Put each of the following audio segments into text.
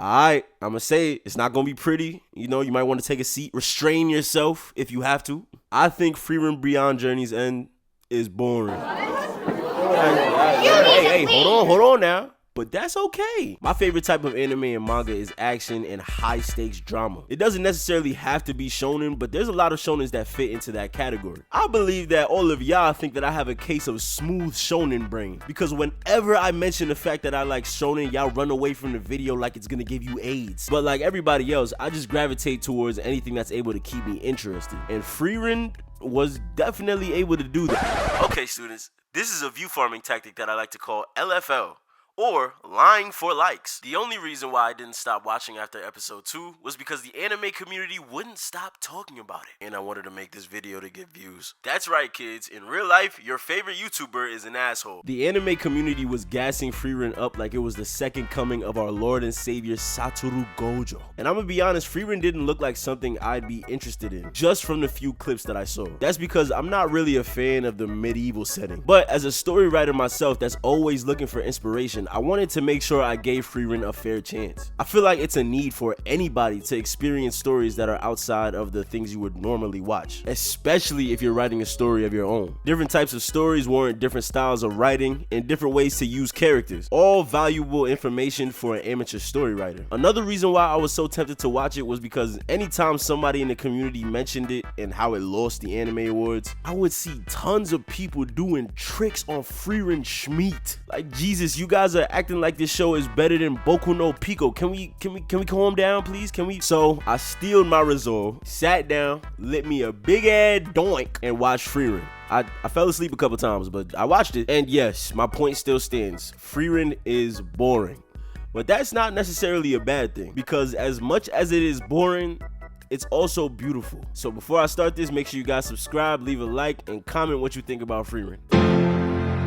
Alright, I'ma say it. It's not gonna be pretty. You know, you might want to take a seat. Restrain yourself if you have to. I think FRIEREN Beyond Journey's End is boring. Hey, hold on now. But that's okay. My favorite type of anime and manga is action and high stakes drama. It doesn't necessarily have to be shonen, but there's a lot of shonens that fit into that category. I believe that all of y'all think that I have a case of smooth shonen brain, because whenever I mention the fact that I like shonen, y'all run away from the video like it's gonna give you AIDS. But like everybody else, I just gravitate towards anything that's able to keep me interested. And FRIEREN was definitely able to do that. Okay, students, this is a view farming tactic that I like to call LFL. Or lying for likes. The only reason why I didn't stop watching after episode 2 was because the anime community wouldn't stop talking about it, and I wanted to make this video to get views. That's right, kids. In real life, your favorite YouTuber is an asshole. The anime community was gassing FRIEREN up like it was the second coming of our Lord and Savior Satoru Gojo. And I'm gonna be honest, FRIEREN didn't look like something I'd be interested in, just from the few clips that I saw. That's because I'm not really a fan of the medieval setting. But as a story writer myself that's always looking for inspiration, I wanted to make sure I gave FRIEREN a fair chance. I feel like it's a need for anybody to experience stories that are outside of the things you would normally watch, especially if you're writing a story of your own. Different types of stories warrant different styles of writing and different ways to use characters, all valuable information for an amateur story writer. Another reason why I was so tempted to watch it was because anytime somebody in the community mentioned it and how it lost the anime awards, I would see tons of people doing tricks on FRIEREN Schmeat. Like, Jesus, you guys are acting like this show is better than Boku no Pico. Can we calm down, please? So I steeled my resolve, sat down, lit me a big ass doink, and watched FRIEREN. I fell asleep a couple times, but I watched it, and yes, my point still stands. FRIEREN is boring. But that's not necessarily a bad thing, because as much as it is boring, it's also beautiful. So before I start this, make sure you guys subscribe, leave a like, and comment what you think about FRIEREN.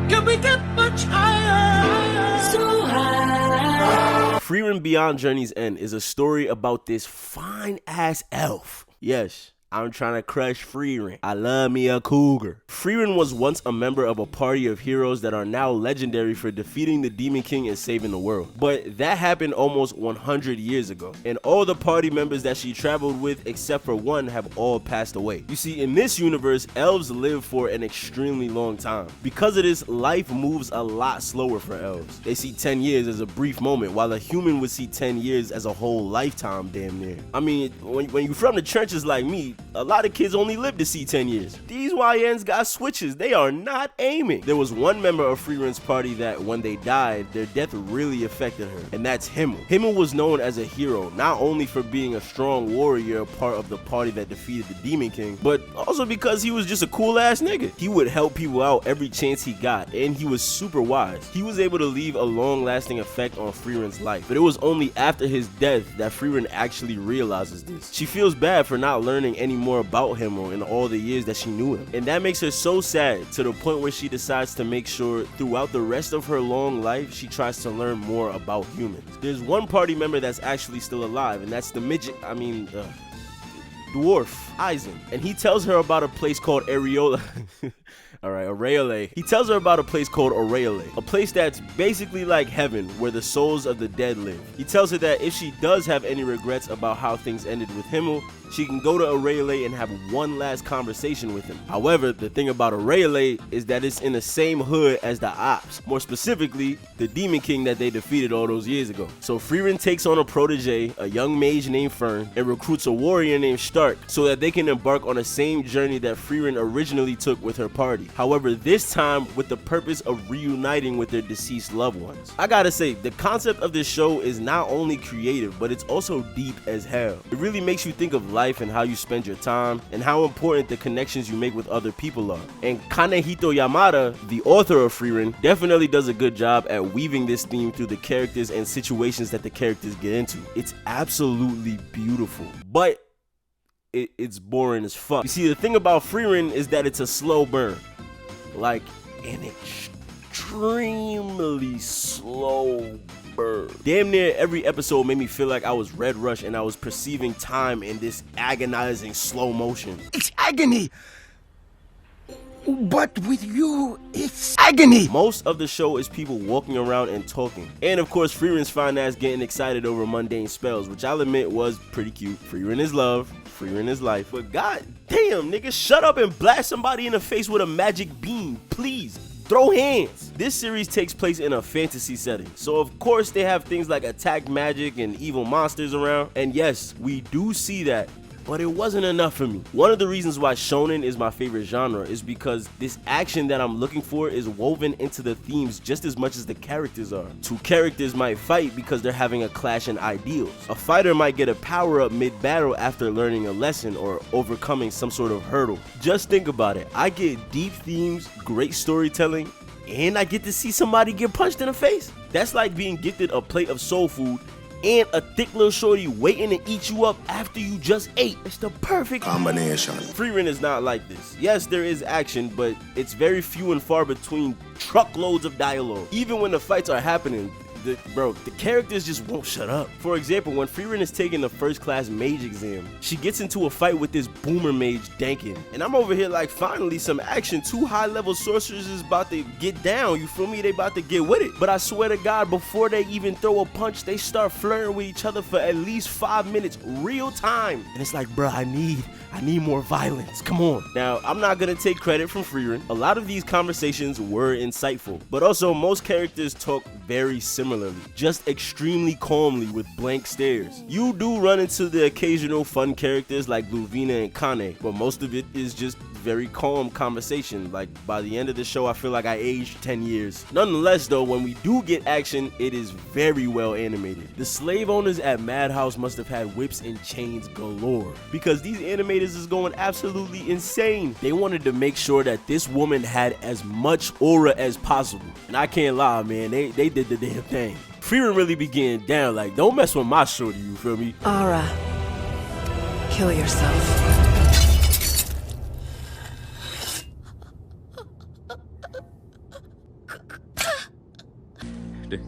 Can we get much higher? So high. FRIEREN Beyond Journey's End is a story about this fine ass elf. Yes, I'm trying to crush FRIEREN. I love me a cougar. FRIEREN was once a member of a party of heroes that are now legendary for defeating the Demon King and saving the world. But that happened almost 100 years ago, and all the party members that she traveled with, except for one, have all passed away. You see, in this universe, elves live for an extremely long time. Because of this, life moves a lot slower for elves. They see 10 years as a brief moment, while a human would see 10 years as a whole lifetime, damn near. I mean, when you're from the trenches like me, a lot of kids only live to see 10 years. These YNs got switches. They are not aiming. There was one member of FRIEREN's party that when they died, their death really affected her, and that's Himmel. Himmel was known as a hero, not only for being a strong warrior, a part of the party that defeated the Demon King, but also because he was just a cool ass nigga. He would help people out every chance he got, and he was super wise. He was able to leave a long-lasting effect on FRIEREN's life, but it was only after his death that FRIEREN actually realizes this. She feels bad for not learning any more about him in all the years that she knew him, and that makes her so sad, to the point where she decides to make sure throughout the rest of her long life she tries to learn more about humans. There's one party member that's actually still alive, and that's the dwarf Eisen, and he tells her about a place called Areola. Alright, Aureole. He tells her about a place called Aureole, a place that's basically like heaven, where the souls of the dead live. He tells her that if she does have any regrets about how things ended with Himmel, she can go to Aureole and have one last conversation with him. However, the thing about Aureole is that it's in the same hood as the Ops, more specifically, the Demon King that they defeated all those years ago. So FRIEREN takes on a protege, a young mage named Fern, and recruits a warrior named Stark so that they can embark on the same journey that FRIEREN originally took with her party. However, this time with the purpose of reuniting with their deceased loved ones. I gotta say, the concept of this show is not only creative, but it's also deep as hell. It really makes you think of life and how you spend your time, and how important the connections you make with other people are. And Kanehito Yamada, the author of FRIEREN, definitely does a good job at weaving this theme through the characters and situations that the characters get into. It's absolutely beautiful, but it's boring as fuck. You see, the thing about FRIEREN is that it's a slow burn, like an extremely slow burn. Damn near every episode made me feel like I was Red Rush and I was perceiving time in this agonizing slow motion. It's agony! But with you, it's agony. Most of the show is people walking around and talking. And of course, Frieren's fine ass getting excited over mundane spells, which I'll admit was pretty cute. Frieren is love, Frieren is life. But god damn, nigga, shut up and blast somebody in the face with a magic beam, please. Throw hands. This series takes place in a fantasy setting, so of course they have things like attack magic and evil monsters around, and yes, we do see that, but it wasn't enough for me. One of the reasons why shonen is my favorite genre is because this action that I'm looking for is woven into the themes just as much as the characters are. Two characters might fight because they're having a clash in ideals. A fighter might get a power-up mid-battle after learning a lesson or overcoming some sort of hurdle. Just think about it. I get deep themes, great storytelling, and I get to see somebody get punched in the face. That's like being gifted a plate of soul food and a thick little shorty waiting to eat you up after you just ate. It's the perfect combination. Frieren is not like this. Yes, there is action, but it's very few and far between truckloads of dialogue. Even when the fights are happening, the characters just won't shut up. For example, when Frieren is taking the first class mage exam, she gets into a fight with this boomer mage Dankin. And I'm over here like, finally some action. Two high level sorcerers is about to get down, you feel me? They about to get with it. But I swear to God, before they even throw a punch, they start flirting with each other for at least 5 minutes, real time. And it's like, bruh, I need more violence, come on. Now, I'm not gonna take credit from Frieren. A lot of these conversations were insightful, but also most characters talk very similarly, just extremely calmly with blank stares. You do run into the occasional fun characters like Luvina and Kane, but most of it is just very calm conversation. Like by the end of the show, I feel like I aged 10 years. Nonetheless though, when we do get action, it is very well animated. The slave owners at Madhouse must have had whips and chains galore, because these animators is going absolutely insane. They wanted to make sure that this woman had as much aura as possible, and I can't lie, man, they did the damn thing. Frieren really be getting down, like, don't mess with my shorty, you feel me? Aura, kill yourself.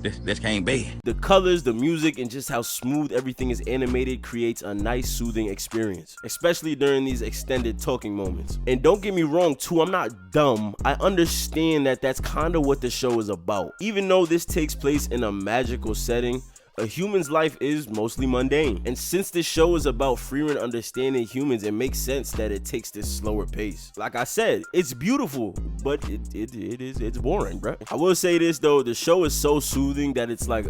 This can't be. The colors, the music, and just how smooth everything is animated creates a nice soothing experience, especially during these extended talking moments. And don't get me wrong too, I'm not dumb. I understand that that's kind of what the show is about. Even though this takes place in a magical setting, a human's life is mostly mundane. And since this show is about Frieren understanding humans, it makes sense that it takes this slower pace. Like I said, it's beautiful, but it's boring, bro. I will say this though, the show is so soothing that it's like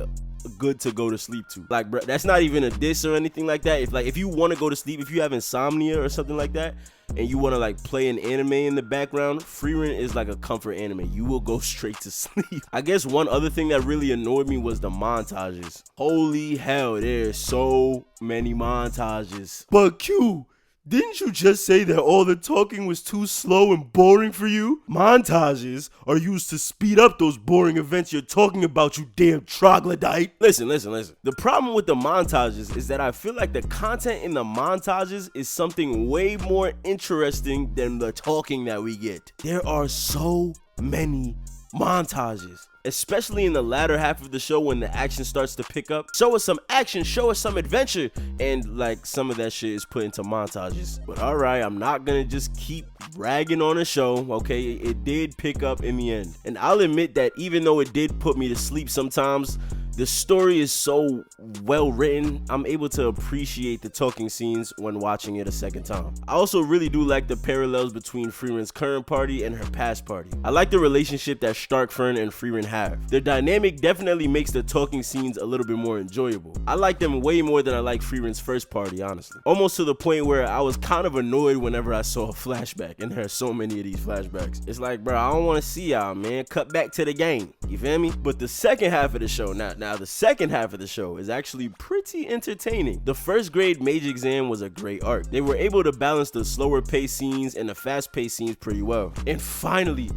good to go to sleep to. Like, bro, that's not even a diss or anything like that. If you want to go to sleep, if you have insomnia or something like that, and you want to like play an anime in the background, Frieren is like a comfort anime. You will go straight to sleep. I guess one other thing that really annoyed me was the montages. Holy hell, there's so many montages. But Q, didn't you just say that all the talking was too slow and boring for you? Montages are used to speed up those boring events you're talking about, you damn troglodyte. Listen. The problem with the montages is that I feel like the content in the montages is something way more interesting than the talking that we get. There are so many montages, especially in the latter half of the show when the action starts to pick up. Show us some action, show us some adventure, and like some of that shit is put into montages. But alright, I'm not gonna just keep ragging on the show, okay? It did pick up in the end. And I'll admit that even though it did put me to sleep sometimes, the story is so well written, I'm able to appreciate the talking scenes when watching it a second time. I also really do like the parallels between Frieren's current party and her past party. I like the relationship that Starkfern and Frieren have. Their dynamic definitely makes the talking scenes a little bit more enjoyable. I like them way more than I like Frieren's first party, honestly. Almost to the point where I was kind of annoyed whenever I saw a flashback, and there are so many of these flashbacks. It's like, bro, I don't want to see y'all, man. Cut back to the game. You feel me? But the second half of the show, now the second half of the show is actually pretty entertaining. The first grade mage exam was a great arc. They were able to balance the slower paced scenes and the fast paced scenes pretty well. And finally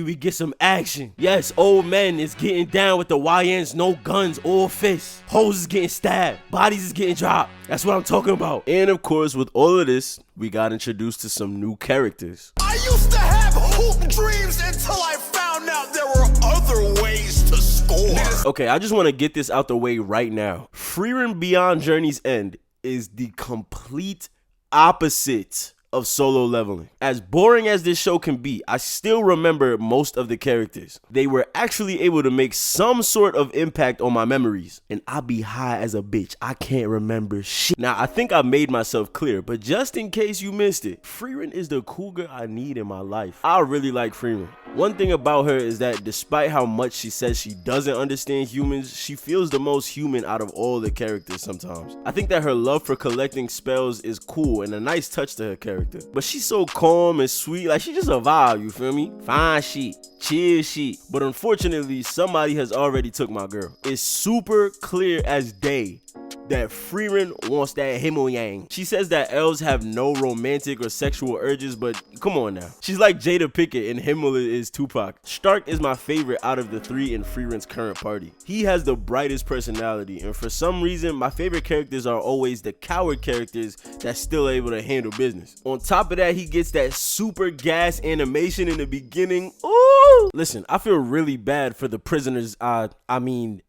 we get some action. Yes, old men is getting down with the YNs, no guns, all fists. Hoes is getting stabbed, bodies is getting dropped. That's what I'm talking about. And of course, with all of this, we got introduced to some new characters. I used to have hoop dreams until I found out there were other ways to score. Okay, I just want to get this out the way right now. Frieren Beyond Journey's End is the complete opposite of Solo Leveling. As boring as this show can be, I still remember most of the characters. They were actually able to make some sort of impact on my memories. And I be high as a bitch. I can't remember shit. Now, I think I made myself clear, but just in case you missed it, FRIEREN is the cougar I need in my life. I really like FRIEREN. One thing about her is that despite how much she says she doesn't understand humans, she feels the most human out of all the characters sometimes. I think that her love for collecting spells is cool and a nice touch to her character. But she's so calm and sweet, like she just a vibe, you feel me? Fine shit, chill shit. But unfortunately, somebody has already took my girl. It's super clear as day that FRIEREN wants that Himmel Yang. She says that elves have no romantic or sexual urges, but come on now. She's like Jada Pinkett and Himmel is Tupac. Stark is my favorite out of the three in FRIEREN's current party. He has the brightest personality, and for some reason, my favorite characters are always the coward characters that's still able to handle business. On top of that, he gets that super gas animation in the beginning. Ooh! Listen, I feel really bad for the prisoners, animators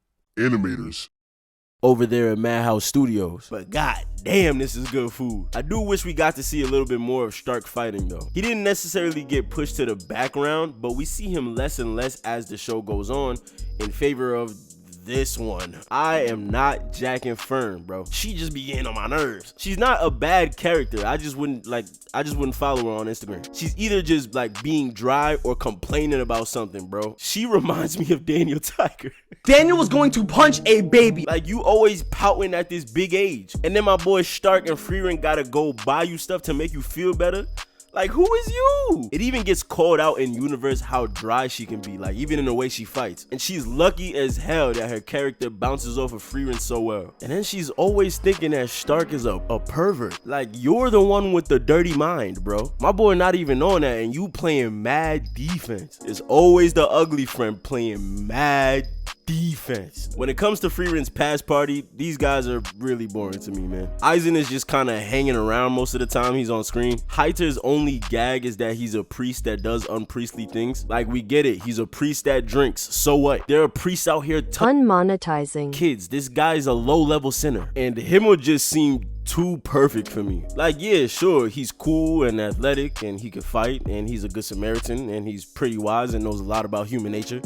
over there at Madhouse Studios. But god damn, this is good food. I do wish we got to see a little bit more of Stark fighting though. He didn't necessarily get pushed to the background, but we see him less and less as the show goes on in favor of this one. I am not jacking Fern, bro. She just be getting on my nerves. She's not a bad character. I just wouldn't follow her on Instagram. She's either just like being dry or complaining about something, bro. She reminds me of Daniel Tiger. Daniel was going to punch a baby. Like, you always pouting at this big age. And then my boy Stark and FRIEREN gotta go buy you stuff to make you feel better. Like, who is you? It even gets called out in universe how dry she can be, like even in the way she fights. And she's lucky as hell that her character bounces off of FRIEREN so well. And then she's always thinking that Stark is a pervert. Like, you're the one with the dirty mind, bro. My boy not even on that, and you playing mad defense. It's always the ugly friend playing mad defense. When it comes to FRIEREN's past party, these guys are really boring to me, man. Aizen is just kind of hanging around most of the time he's on screen. Heiter's only gag is that he's a priest that does unpriestly things. Like, we get it, he's a priest that drinks. So what? There are priests out here unmonetizing kids. This guy's a low-level sinner, and him would just seem too perfect for me. Like, yeah, sure, he's cool and athletic and he can fight and he's a good Samaritan and he's pretty wise and knows a lot about human nature.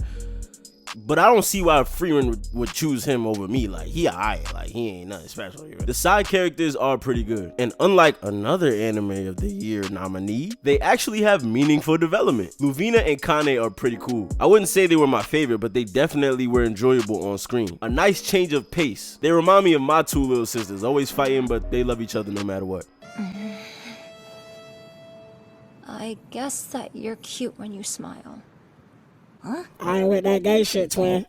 But I don't see why FRIEREN would choose him over me. Like, he alright, like he ain't nothing special here. The side characters are pretty good, and unlike another anime of the year nominee, they actually have meaningful development. Luvina and Kane are pretty cool. I wouldn't say they were my favorite, but they definitely were enjoyable on screen. A nice change of pace. They remind me of my two little sisters, always fighting, but they love each other no matter what. I guess that you're cute when you smile. I ain't with that gay shit, twin.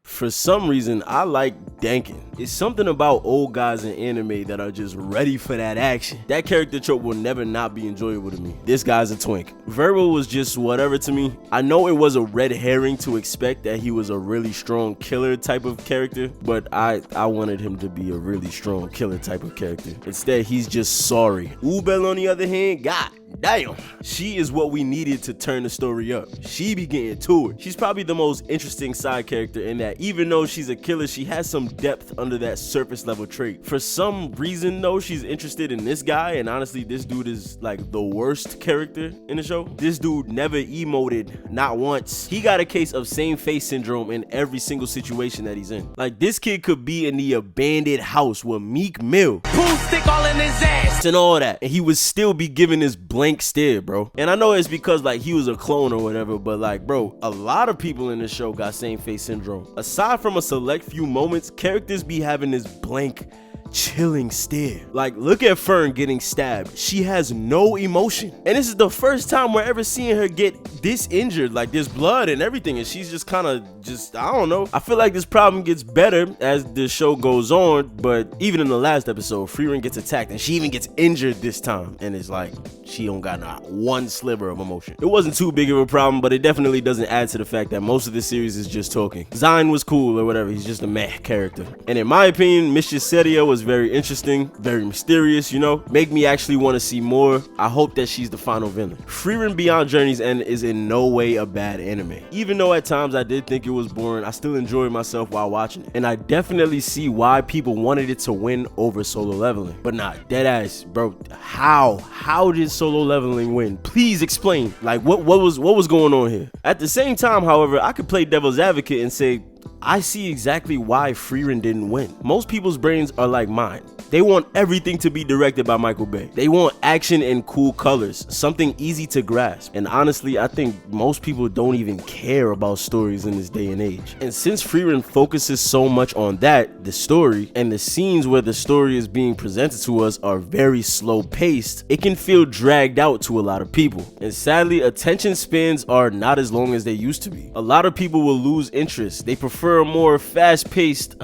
For some reason, I like Dankin. It's something about old guys in anime that are just ready for that action. That character trope will never not be enjoyable to me. This guy's a twink. Verbal was just whatever to me. I know it was a red herring to expect that he was a really strong killer type of character, but I wanted him to be a really strong killer type of character. Instead, he's just sorry. Ubel, on the other hand, God damn, she is what we needed to turn the story up. She be getting to it. She's probably the most interesting side character in that even though she's a killer, she has some depth under that surface level trait. For some reason though, she's interested in this guy, and honestly, this dude is like the worst character in the show. This dude never emoted, not once. He got a case of same face syndrome in every single situation that he's in. Like, this kid could be in the abandoned house with Meek Mill, Pool stick all in his ass, and all that, and he would still be giving this blank stare, bro. And I know it's because like he was a clone or whatever, but like, bro, a lot of people in this show got same face syndrome. Aside from a select few moments, characters be having this blank, chilling stare. Like, look at Fern getting stabbed. She has no emotion, and this is the first time we're ever seeing her get this injured. Like, there's blood and everything, and she's just kind of I don't know. I feel like this problem gets better as the show goes on, but even in the last episode, FRIEREN gets attacked and she even gets injured this time, and it's like she don't got not one sliver of emotion. It wasn't too big of a problem, but it definitely doesn't add to the fact that most of the series is just talking. Zion was cool or whatever, he's just a meh character. And in my opinion, Mistress Seria was was very interesting, very mysterious, you know, make me actually want to see more. I hope that she's the final villain. FRIEREN Beyond Journey's End is in no way a bad anime. Even though at times I did think it was boring, I still enjoyed myself while watching it. And I definitely see why people wanted it to win over Solo Leveling. But nah, deadass, bro, how did Solo Leveling win? Please explain. Like, what was going on here? At the same time, however, I could play devil's advocate and say, I see exactly why FRIEREN didn't win. Most people's brains are like mine. They want everything to be directed by Michael Bay. They want action and cool colors, something easy to grasp. And honestly, I think most people don't even care about stories in this day and age. And since FRIEREN focuses so much on that, the story, and the scenes where the story is being presented to us are very slow paced, it can feel dragged out to a lot of people. And sadly, attention spans are not as long as they used to be. A lot of people will lose interest. They prefer a more fast-paced,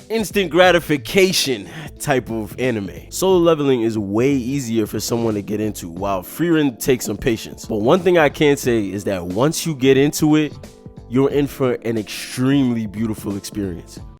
instant gratification type of anime. Solo Leveling is way easier for someone to get into, while FRIEREN takes some patience. But one thing I can say is that once you get into it, you're in for an extremely beautiful experience.